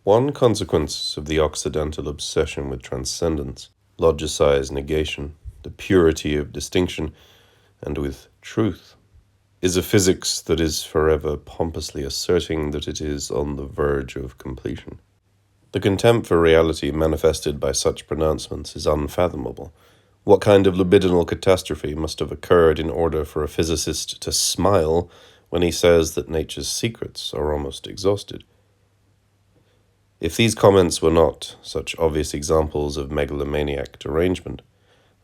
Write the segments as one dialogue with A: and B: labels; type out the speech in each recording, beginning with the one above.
A: One consequence of the Occidental obsession with transcendence, logicized negation, the purity of distinction, and with truth, is a physics that is forever pompously asserting that it is on the verge of completion. The contempt for reality manifested by such pronouncements is unfathomable. What kind of libidinal catastrophe must have occurred in order for a physicist to smile when he says that nature's secrets are almost exhausted? If these comments were not such obvious examples of megalomaniac derangement,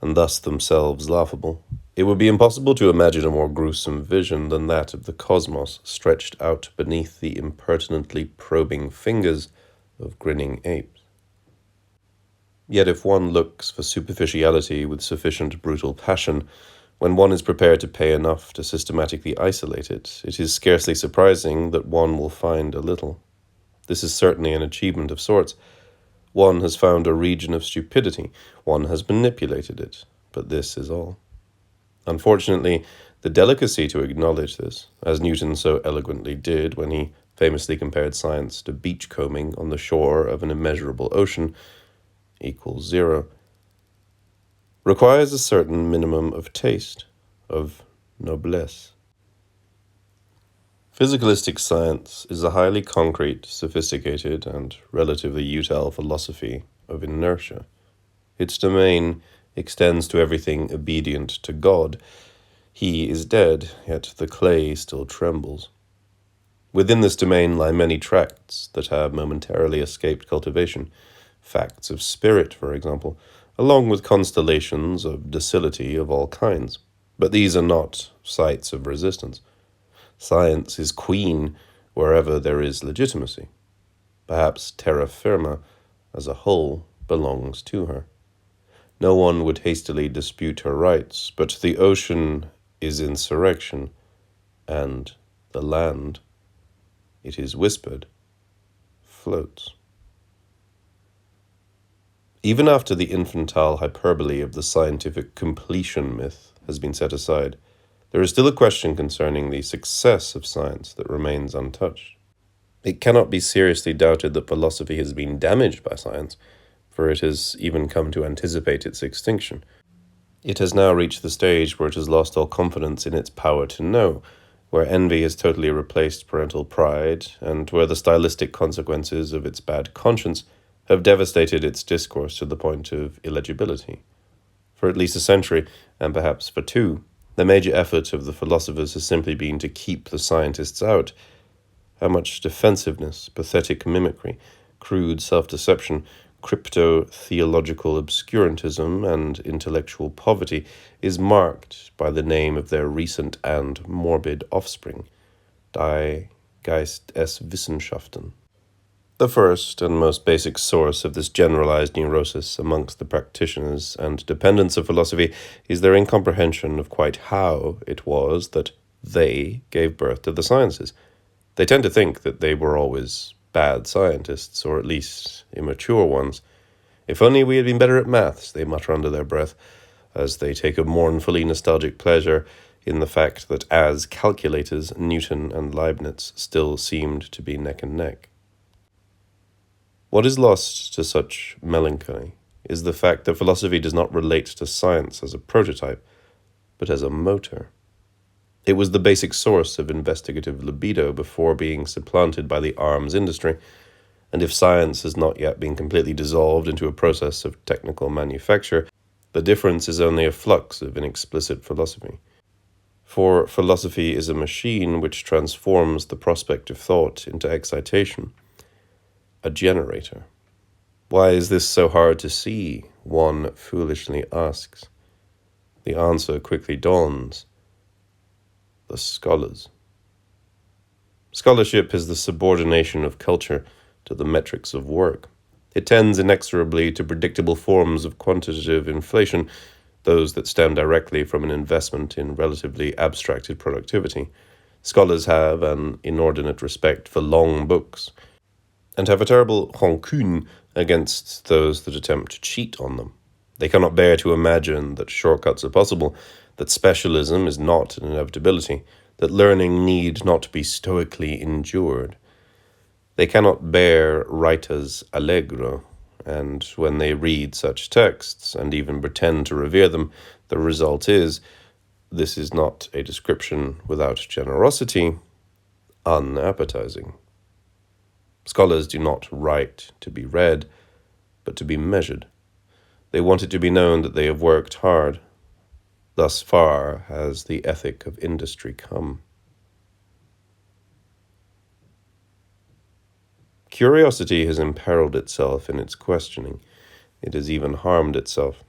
A: and thus themselves laughable, it would be impossible to imagine a more gruesome vision than that of the cosmos stretched out beneath the impertinently probing fingers of grinning apes. Yet if one looks for superficiality with sufficient brutal passion, when one is prepared to pay enough to systematically isolate it, it is scarcely surprising that one will find a little. This is certainly an achievement of sorts. One has found a region of stupidity, one has manipulated it, but this is all. Unfortunately, the delicacy to acknowledge this, as Newton so eloquently did when he famously compared science to beachcombing on the shore of an immeasurable ocean, equals zero, requires a certain minimum of taste, of noblesse. Physicalistic science is a highly concrete, sophisticated, and relatively utile philosophy of inertia. Its domain extends to everything obedient to God. He is dead, yet the clay still trembles. Within this domain lie many tracts that have momentarily escaped cultivation, facts of spirit, for example, along with constellations of docility of all kinds. But these are not sites of resistance. Science is queen wherever there is legitimacy. Perhaps terra firma as a whole belongs to her. No one would hastily dispute her rights, but the ocean is insurrection, and the land, it is whispered, floats. Even after the infantile hyperbole of the scientific completion myth has been set aside, there is still a question concerning the success of science that remains untouched. It cannot be seriously doubted that philosophy has been damaged by science, for it has even come to anticipate its extinction. It has now reached the stage where it has lost all confidence in its power to know, where envy has totally replaced parental pride, and where the stylistic consequences of its bad conscience have devastated its discourse to the point of illegibility. For at least a century, and perhaps for two, the major effort of the philosophers has simply been to keep the scientists out. How much defensiveness, pathetic mimicry, crude self-deception, crypto-theological obscurantism, and intellectual poverty is marked by the name of their recent and morbid offspring, Die Geist es Wissenschaften. The first and most basic source of this generalized neurosis amongst the practitioners and dependents of philosophy is their incomprehension of quite how it was that they gave birth to the sciences. They tend to think that they were always bad scientists, or at least immature ones. If only we had been better at maths, they mutter under their breath, as they take a mournfully nostalgic pleasure in the fact that as calculators, Newton and Leibniz still seemed to be neck and neck. What is lost to such melancholy is the fact that philosophy does not relate to science as a prototype, but as a motor. It was the basic source of investigative libido before being supplanted by the arms industry, and if science has not yet been completely dissolved into a process of technical manufacture, the difference is only a flux of inexplicit philosophy. For philosophy is a machine which transforms the prospect of thought into excitation, a generator. Why is this so hard to see? One foolishly asks. The answer quickly dawns. The scholars. Scholarship is the subordination of culture to the metrics of work. It tends inexorably to predictable forms of quantitative inflation, those that stem directly from an investment in relatively abstracted productivity. Scholars have an inordinate respect for long books, and have a terrible rancune against those that attempt to cheat on them. They cannot bear to imagine that shortcuts are possible, that specialism is not an inevitability, that learning need not be stoically endured. They cannot bear ritas allegro, and when they read such texts and even pretend to revere them, the result is, this is not a description without generosity, unappetizing. Scholars do not write to be read, but to be measured. They want it to be known that they have worked hard. Thus far has the ethic of industry come. Curiosity has imperiled itself in its questioning. It has even harmed itself.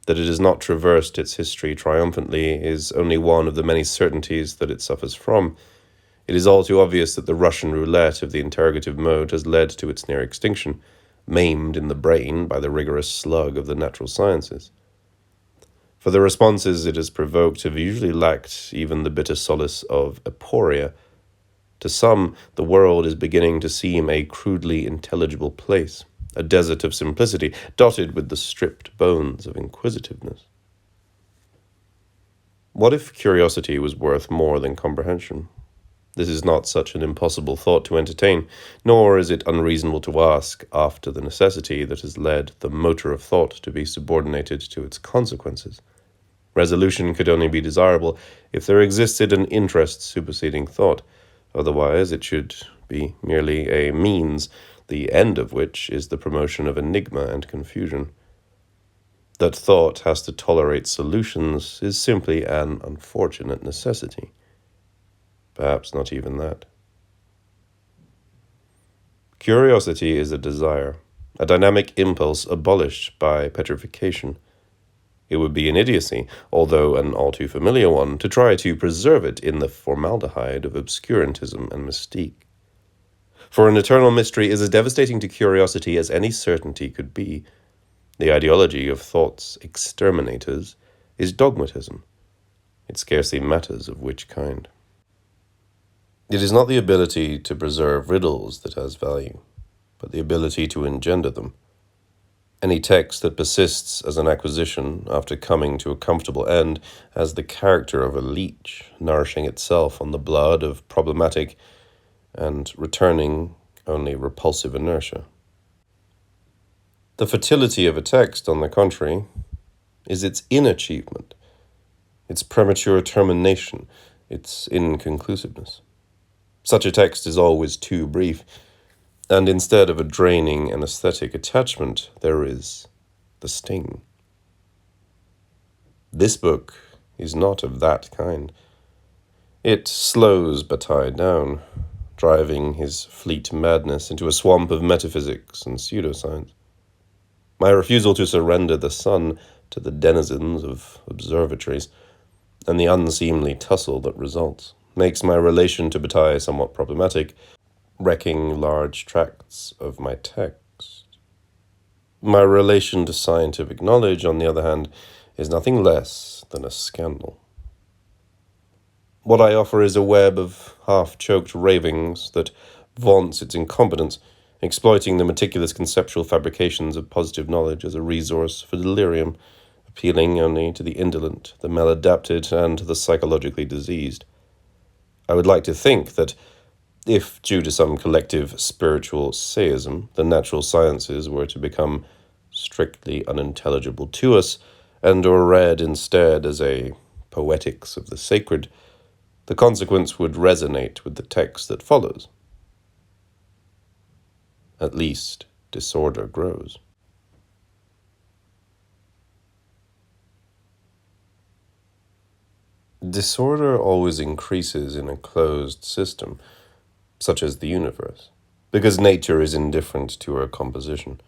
A: That it has not traversed its history triumphantly is only one of the many certainties that it suffers from. It is all too obvious that the Russian roulette of the interrogative mode has led to its near extinction, maimed in the brain by the rigorous slug of the natural sciences. For the responses it has provoked have usually lacked even the bitter solace of aporia. To some, the world is beginning to seem a crudely intelligible place, a desert of simplicity, dotted with the stripped bones of inquisitiveness. What if curiosity was worth more than comprehension? This is not such an impossible thought to entertain, nor is it unreasonable to ask after the necessity that has led the motor of thought to be subordinated to its consequences. Resolution could only be desirable if there existed an interest superseding thought. Otherwise, it should be merely a means, the end of which is the promotion of enigma and confusion. That thought has to tolerate solutions is simply an unfortunate necessity. Perhaps not even that. Curiosity is a desire, a dynamic impulse abolished by petrification. It would be an idiocy, although an all too familiar one, to try to preserve it in the formaldehyde of obscurantism and mystique. For an eternal mystery is as devastating to curiosity as any certainty could be. The ideology of thought's exterminators is dogmatism. It scarcely matters of which kind. It is not the ability to preserve riddles that has value, but the ability to engender them. Any text that persists as an acquisition after coming to a comfortable end has the character of a leech, nourishing itself on the blood of problematic and returning only repulsive inertia. The fertility of a text, on the contrary, is its inachievement, its premature termination, its inconclusiveness. Such a text is always too brief, and instead of a draining anesthetic attachment, there is the sting. This book is not of that kind. It slows Bataille down, driving his fleet madness into a swamp of metaphysics and pseudoscience. My refusal to surrender the sun to the denizens of observatories, and the unseemly tussle that results, makes my relation to Bataille somewhat problematic, wrecking large tracts of my text. My relation to scientific knowledge, on the other hand, is nothing less than a scandal. What I offer is a web of half-choked ravings that vaunts its incompetence, exploiting the meticulous conceptual fabrications of positive knowledge as a resource for delirium, appealing only to the indolent, the maladapted, and the psychologically diseased. I would like to think that if, due to some collective spiritual seism, the natural sciences were to become strictly unintelligible to us, and were read instead as a poetics of the sacred, the consequence would resonate with the text that follows. At least, disorder grows. Disorder always increases in a closed system, such as the universe, because nature is indifferent to her composition.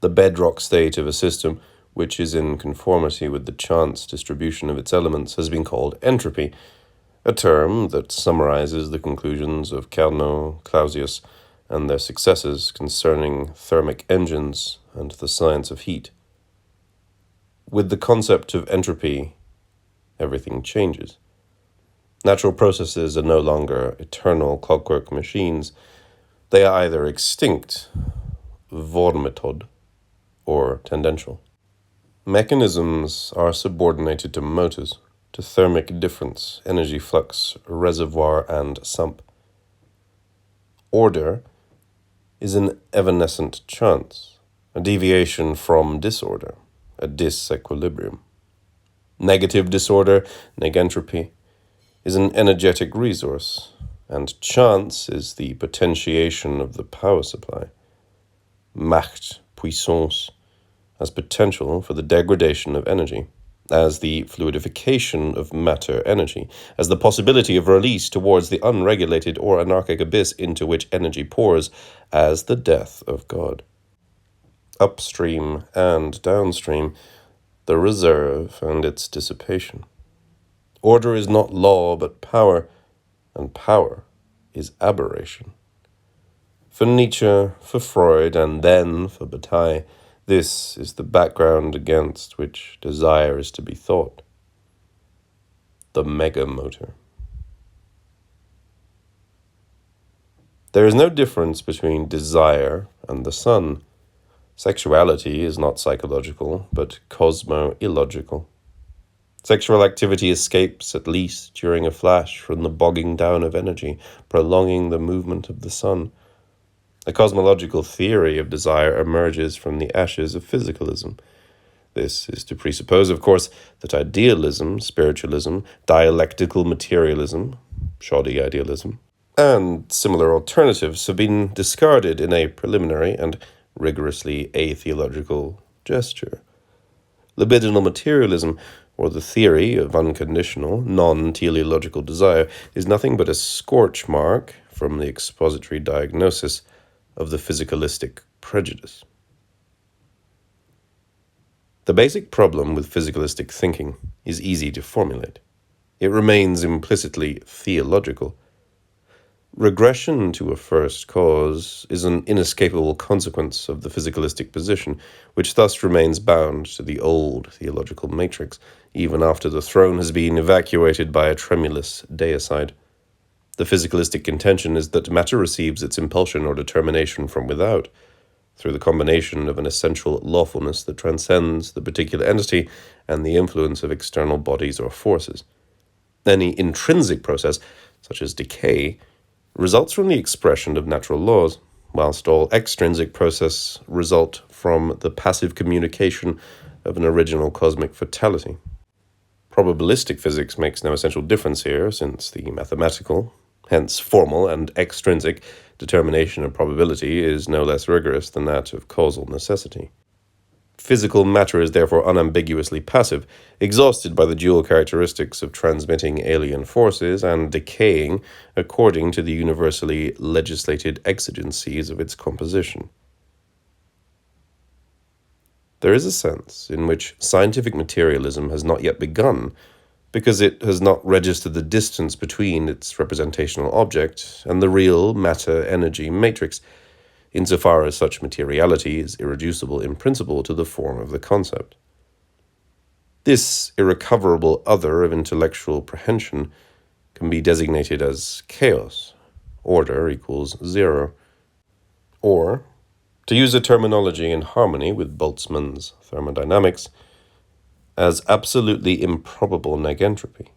A: The bedrock state of a system, which is in conformity with the chance distribution of its elements, has been called entropy, a term that summarizes the conclusions of Carnot, Clausius, and their successors concerning thermic engines and the science of heat. With the concept of entropy, everything changes. Natural processes are no longer eternal clockwork machines. They are either extinct, vormetod, or tendential. Mechanisms are subordinated to motors, to thermic difference, energy flux, reservoir, and sump. Order is an evanescent chance, a deviation from disorder, a disequilibrium. Negative disorder, negentropy, is an energetic resource, and chance is the potentiation of the power supply. Macht, puissance, as potential for the degradation of energy, as the fluidification of matter energy, as the possibility of release towards the unregulated or anarchic abyss into which energy pours, as the death of God. Upstream and downstream, the reserve and its dissipation. Order is not law but power, and power is aberration. For Nietzsche, for Freud, and then for Bataille, this is the background against which desire is to be thought. The mega-motor. There is no difference between desire and the sun. Sexuality is not psychological, but cosmo-illogical. Sexual activity escapes, at least during a flash, from the bogging down of energy, prolonging the movement of the sun. A cosmological theory of desire emerges from the ashes of physicalism. This is to presuppose, of course, that idealism, spiritualism, dialectical materialism, shoddy idealism, and similar alternatives have been discarded in a preliminary and rigorously atheological gesture. Libidinal materialism, or the theory of unconditional, non-teleological desire, is nothing but a scorch mark from the expository diagnosis of the physicalistic prejudice. The basic problem with physicalistic thinking is easy to formulate. It remains implicitly theological. Regression to a first cause is an inescapable consequence of the physicalistic position, which thus remains bound to the old theological matrix, even after the throne has been evacuated by a tremulous deicide. The physicalistic contention is that matter receives its impulsion or determination from without, through the combination of an essential lawfulness that transcends the particular entity and the influence of external bodies or forces. Any intrinsic process, such as decay, results from the expression of natural laws, whilst all extrinsic processes result from the passive communication of an original cosmic fatality. Probabilistic physics makes no essential difference here, since the mathematical, hence formal and extrinsic, determination of probability is no less rigorous than that of causal necessity. Physical matter is therefore unambiguously passive, exhausted by the dual characteristics of transmitting alien forces and decaying according to the universally legislated exigencies of its composition. There is a sense in which scientific materialism has not yet begun, because it has not registered the distance between its representational object and the real matter-energy matrix, insofar as such materiality is irreducible in principle to the form of the concept. This irrecoverable other of intellectual prehension can be designated as chaos, order equals zero, or, to use a terminology in harmony with Boltzmann's thermodynamics, as absolutely improbable negentropy.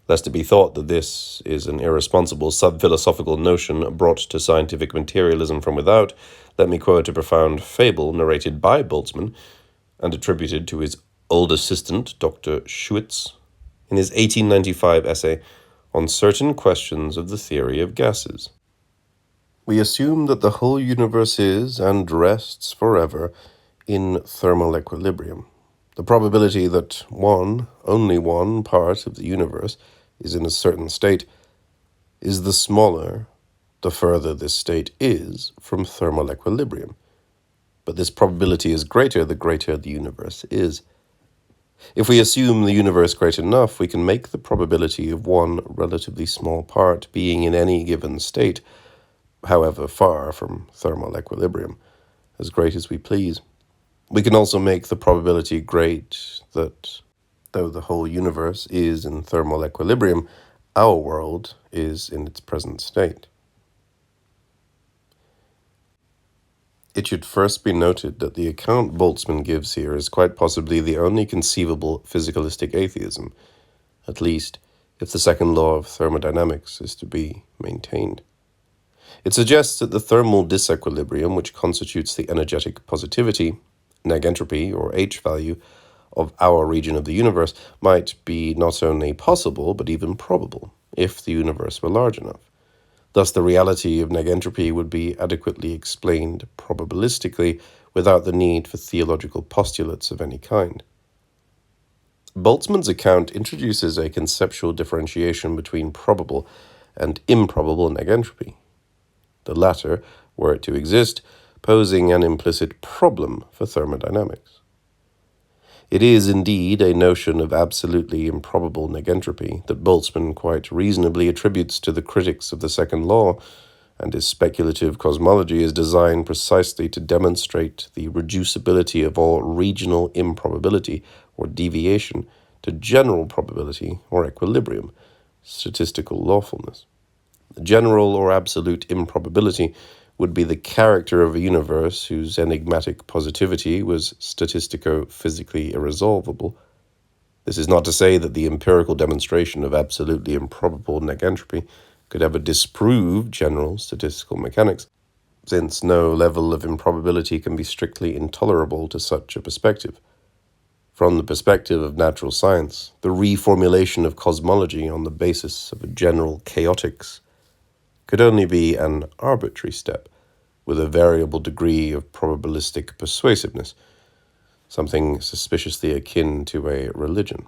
A: Lest it be thought that this is an irresponsible sub-philosophical notion brought to scientific materialism from without, let me quote a profound fable narrated by Boltzmann and attributed to his old assistant, Dr. Schwitz, in his 1895 essay on certain questions of the theory of gases. We assume that the whole universe is and rests forever in thermal equilibrium. The probability that only one part of the universe is in a certain state is the smaller the further this state is from thermal equilibrium. But this probability is greater the greater the universe is. If we assume the universe great enough, we can make the probability of one relatively small part being in any given state, however far from thermal equilibrium, as great as we please. We can also make the probability great that, though the whole universe is in thermal equilibrium, our world is in its present state. It should first be noted that the account Boltzmann gives here is quite possibly the only conceivable physicalistic atheism, at least if the second law of thermodynamics is to be maintained. It suggests that the thermal disequilibrium, which constitutes the energetic positivity, negentropy, or H value, of our region of the universe, might be not only possible, but even probable, if the universe were large enough. Thus, the reality of negentropy would be adequately explained probabilistically without the need for theological postulates of any kind. Boltzmann's account introduces a conceptual differentiation between probable and improbable negentropy. The latter, were it to exist, posing an implicit problem for thermodynamics. It is indeed a notion of absolutely improbable negentropy that Boltzmann quite reasonably attributes to the critics of the second law, and his speculative cosmology is designed precisely to demonstrate the reducibility of all regional improbability or deviation to general probability or equilibrium, statistical lawfulness. General or absolute improbability would be the character of a universe whose enigmatic positivity was statistico-physically irresolvable. This is not to say that the empirical demonstration of absolutely improbable negentropy could ever disprove general statistical mechanics, since no level of improbability can be strictly intolerable to such a perspective. From the perspective of natural science, the reformulation of cosmology on the basis of a general chaotics could only be an arbitrary step with a variable degree of probabilistic persuasiveness, something suspiciously akin to a religion.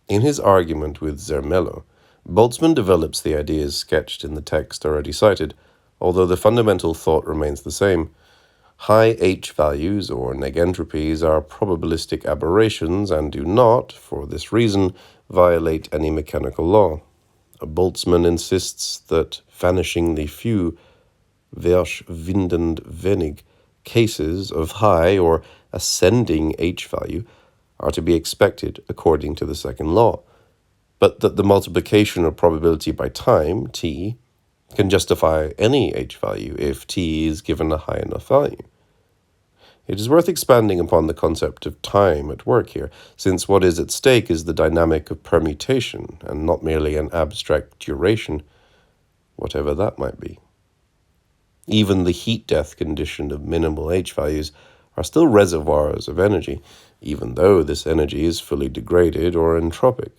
A: In his argument with Zermelo, Boltzmann develops the ideas sketched in the text already cited, although the fundamental thought remains the same. High H values, or negentropies, are probabilistic aberrations and do not, for this reason, violate any mechanical law. Boltzmann insists that vanishingly few, verschwindend wenig, cases of high or ascending H value are to be expected according to the second law, but that the multiplication of probability by time, t, can justify any H value if t is given a high enough value. It is worth expanding upon the concept of time at work here, since what is at stake is the dynamic of permutation, and not merely an abstract duration, whatever that might be. Even the heat-death condition of minimal H values are still reservoirs of energy, even though this energy is fully degraded or entropic.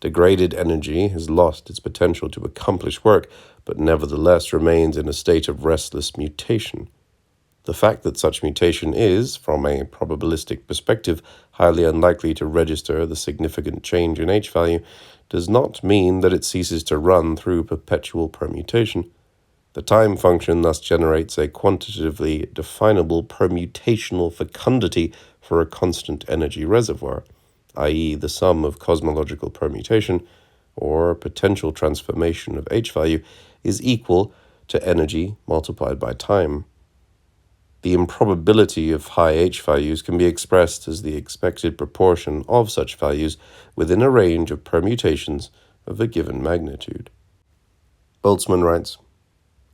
A: Degraded energy has lost its potential to accomplish work, but nevertheless remains in a state of restless mutation. The fact that such mutation is, from a probabilistic perspective, highly unlikely to register the significant change in H value does not mean that it ceases to run through perpetual permutation. The time function thus generates a quantitatively definable permutational fecundity for a constant energy reservoir, i.e. the sum of cosmological permutation, or potential transformation of H value, is equal to energy multiplied by time. The improbability of high H values can be expressed as the expected proportion of such values within a range of permutations of a given magnitude. Boltzmann writes,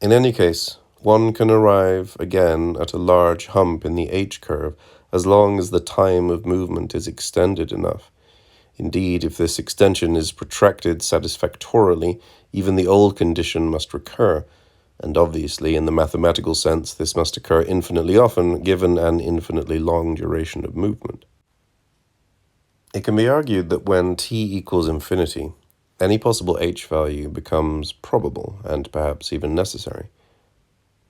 A: "In any case, one can arrive again at a large hump in the H curve as long as the time of movement is extended enough. Indeed, if this extension is protracted satisfactorily, even the old condition must recur, and obviously, in the mathematical sense, this must occur infinitely often, given an infinitely long duration of movement." It can be argued that when t equals infinity, any possible H value becomes probable and perhaps even necessary.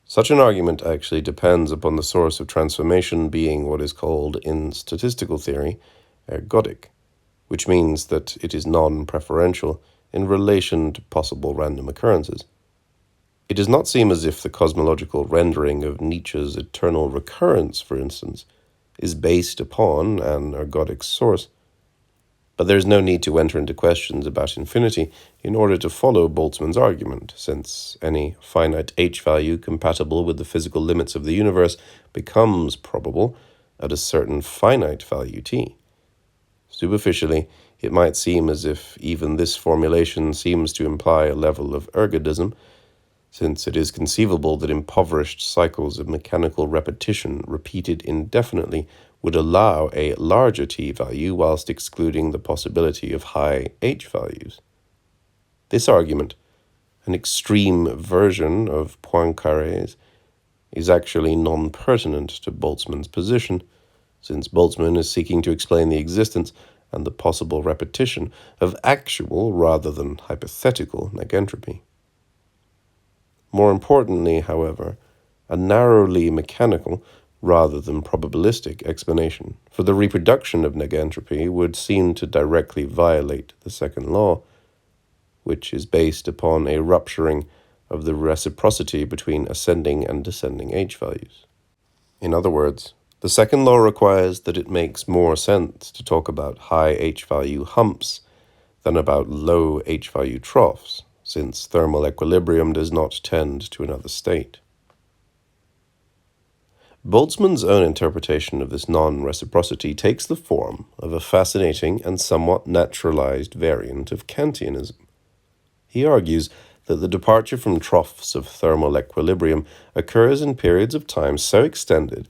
A: Such an argument actually depends upon the source of transformation being what is called, in statistical theory, ergodic, which means that it is non-preferential in relation to possible random occurrences. It does not seem as if the cosmological rendering of Nietzsche's eternal recurrence, for instance, is based upon an ergodic source. But there is no need to enter into questions about infinity in order to follow Boltzmann's argument, since any finite H value compatible with the physical limits of the universe becomes probable at a certain finite value t. Superficially, it might seem as if even this formulation seems to imply a level of ergodism, since it is conceivable that impoverished cycles of mechanical repetition repeated indefinitely would allow a larger t value whilst excluding the possibility of high H values. This argument, An extreme version of Poincaré's is actually non-pertinent to Boltzmann's position, since Boltzmann is seeking to explain the existence and the possible repetition of actual rather than hypothetical negentropy. More importantly, however, a narrowly mechanical rather than probabilistic explanation for the reproduction of negentropy would seem to directly violate the second law, which is based upon a rupturing of the reciprocity between ascending and descending H values. In other words, the second law requires that it makes more sense to talk about high H value humps than about low H value troughs, since thermal equilibrium does not tend to another state. Boltzmann's own interpretation of this non-reciprocity takes the form of a fascinating and somewhat naturalized variant of Kantianism. He argues that the departure from troughs of thermal equilibrium occurs in periods of time so extended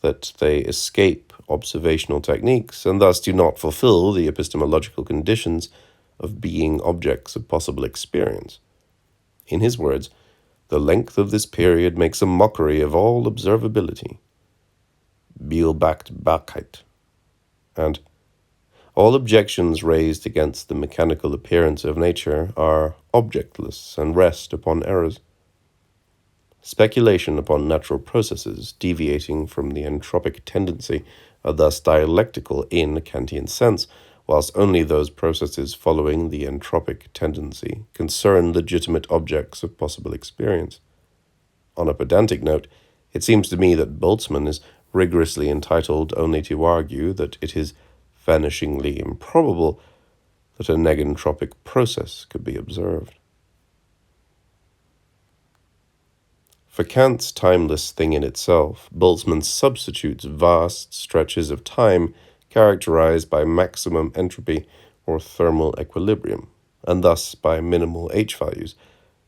A: that they escape observational techniques and thus do not fulfill the epistemological conditions of being objects of possible experience. In his words, the length of this period makes a mockery of all observability, Beobachtbarkeit, and all objections raised against the mechanical appearance of nature are objectless and rest upon errors. Speculation upon natural processes deviating from the entropic tendency are thus dialectical in a Kantian sense, whilst only those processes following the entropic tendency concern legitimate objects of possible experience. On a pedantic note, it seems to me that Boltzmann is rigorously entitled only to argue that it is vanishingly improbable that a negentropic process could be observed. For Kant's timeless thing in itself, Boltzmann substitutes vast stretches of time characterized by maximum entropy or thermal equilibrium, and thus by minimal H values,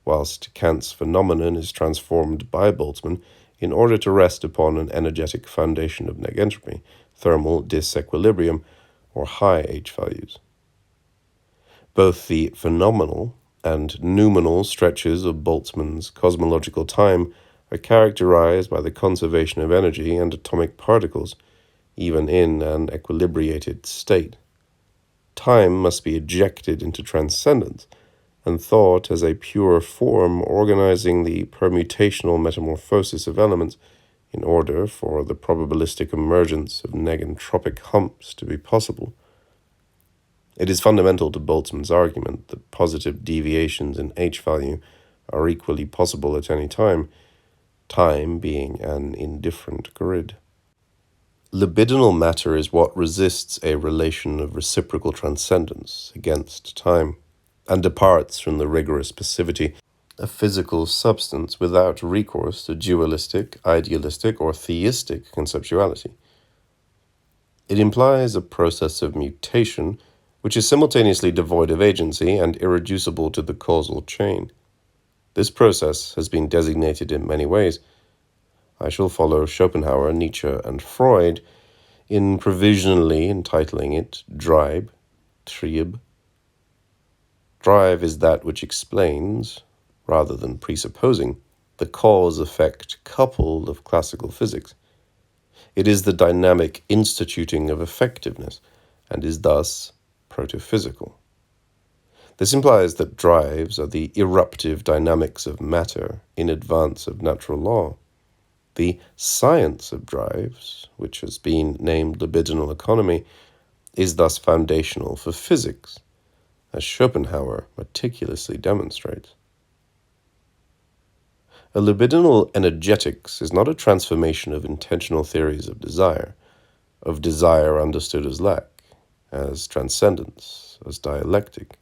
A: whilst Kant's phenomenon is transformed by Boltzmann in order to rest upon an energetic foundation of negentropy, thermal disequilibrium, or high H values. Both the phenomenal and noumenal stretches of Boltzmann's cosmological time are characterized by the conservation of energy and atomic particles, even in an equilibrated state. Time must be ejected into transcendence and thought as a pure form organizing the permutational metamorphosis of elements in order for the probabilistic emergence of negentropic humps to be possible. It is fundamental to Boltzmann's argument that positive deviations in H value are equally possible at any time, time being an indifferent grid. Libidinal matter is what resists a relation of reciprocal transcendence against time, and departs from the rigorous passivity of physical substance without recourse to dualistic, idealistic, or theistic conceptuality. It implies a process of mutation which is simultaneously devoid of agency and irreducible to the causal chain. This process has been designated in many ways. I shall follow Schopenhauer, Nietzsche, and Freud in provisionally entitling it Drive, Trieb. Drive is that which explains, rather than presupposing, the cause-effect couple of classical physics. It is the dynamic instituting of effectiveness, and is thus protophysical. This implies that drives are the eruptive dynamics of matter in advance of natural law. The science of drives, which has been named libidinal economy, is thus foundational for physics, as Schopenhauer meticulously demonstrates. A libidinal energetics is not a transformation of intentional theories of desire understood as lack, as transcendence, as dialectic.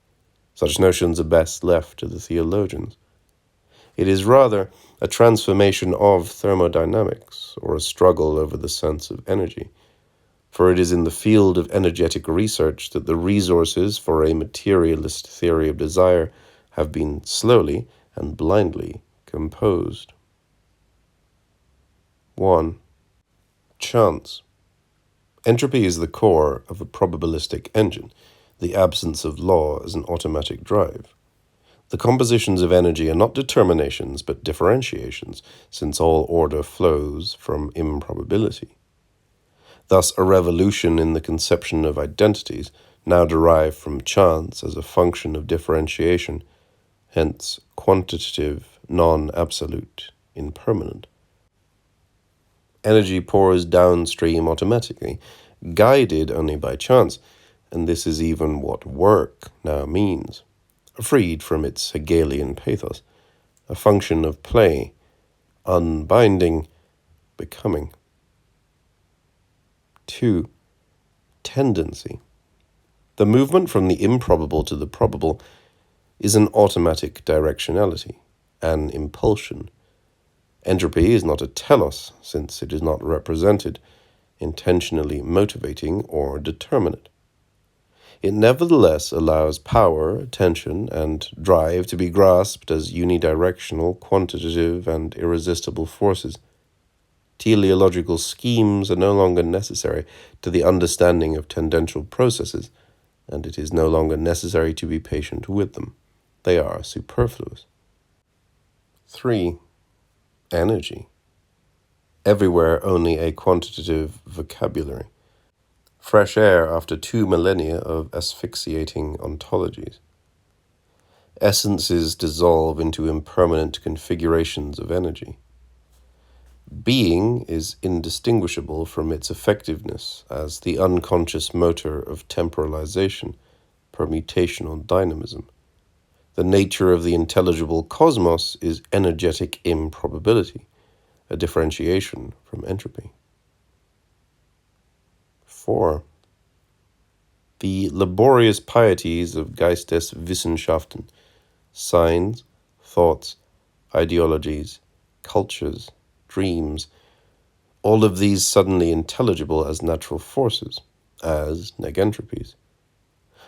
A: Such notions are best left to the theologians. It is rather a transformation of thermodynamics, or a struggle over the sense of energy, for it is in the field of energetic research that the resources for a materialist theory of desire have been slowly and blindly composed. 1. Chance. Entropy is the core of a probabilistic engine, the absence of law as an automatic drive. The compositions of energy are not determinations but differentiations, since all order flows from improbability. Thus, a revolution in the conception of identities, now derived from chance as a function of differentiation, hence quantitative, non-absolute, impermanent. Energy pours downstream automatically, guided only by chance, and this is even what work now means, freed from its Hegelian pathos, a function of play, unbinding, becoming. 2. Tendency. The movement from the improbable to the probable is an automatic directionality, an impulsion. Entropy is not a telos, since it is not represented, intentionally motivating or determinate. It nevertheless allows power, attention, and drive to be grasped as unidirectional, quantitative, and irresistible forces. Teleological schemes are no longer necessary to the understanding of tendential processes, and it is no longer necessary to be patient with them. They are superfluous. 3. Energy. Everywhere only a quantitative vocabulary. Fresh air after 2 millennia of asphyxiating ontologies. Essences dissolve into impermanent configurations of energy. Being is indistinguishable from its effectiveness as the unconscious motor of temporalization, permutational dynamism. The nature of the intelligible cosmos is energetic improbability, a differentiation from entropy. 4. The laborious pieties of Geisteswissenschaften, signs, thoughts, ideologies, cultures, dreams, all of these suddenly intelligible as natural forces, as negentropies.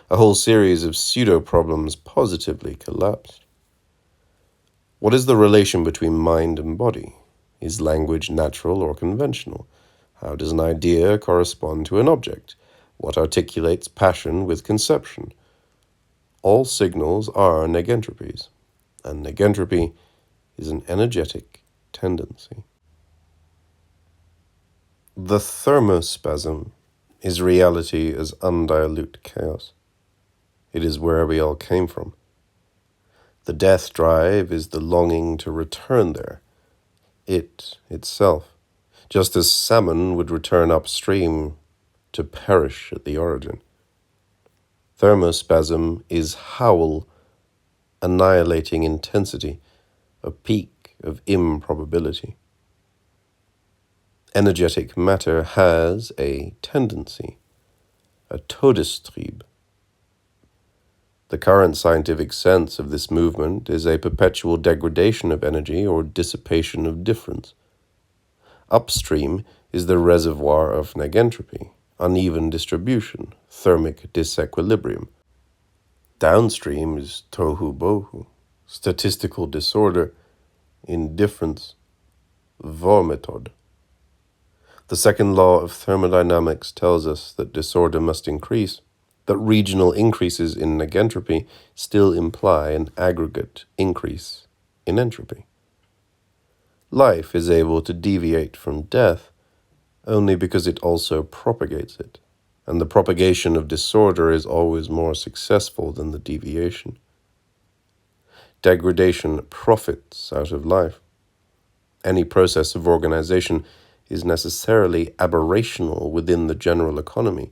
A: A whole series of pseudo-problems positively collapsed. What is the relation between mind and body? Is language natural or conventional? How does an idea correspond to an object? What articulates passion with conception? All signals are negentropies, and negentropy is an energetic tendency. The thermospasm is reality as undilute chaos. It is where we all came from. The death drive is the longing to return there, it itself, just as salmon would return upstream to perish at the origin. Thermospasm is howl, annihilating intensity, a peak of improbability. Energetic matter has a tendency, a Todestrieb. The current scientific sense of this movement is a perpetual degradation of energy or dissipation of difference. Upstream is the reservoir of negentropy, uneven distribution, thermic disequilibrium. Downstream is tohu bohu, statistical disorder, indifference, vormethod. The second law of thermodynamics tells us that disorder must increase, that regional increases in negentropy still imply an aggregate increase in entropy. Life is able to deviate from death only because it also propagates it, and the propagation of disorder is always more successful than the deviation. Degradation profits out of life. Any process of organization is necessarily aberrational within the general economy,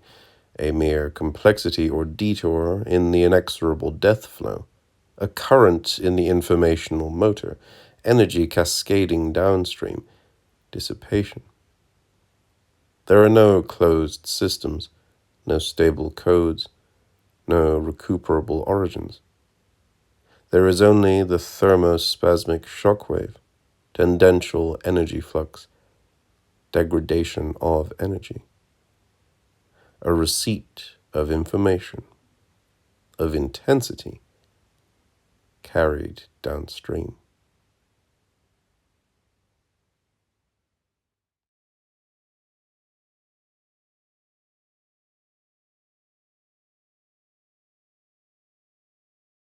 A: a mere complexity or detour in the inexorable death flow, a current in the informational motor, energy cascading downstream, dissipation. There are no closed systems, no stable codes, no recuperable origins. There is only the thermospasmic shockwave, tendential energy flux, degradation of energy. A receipt of information, of intensity, carried downstream.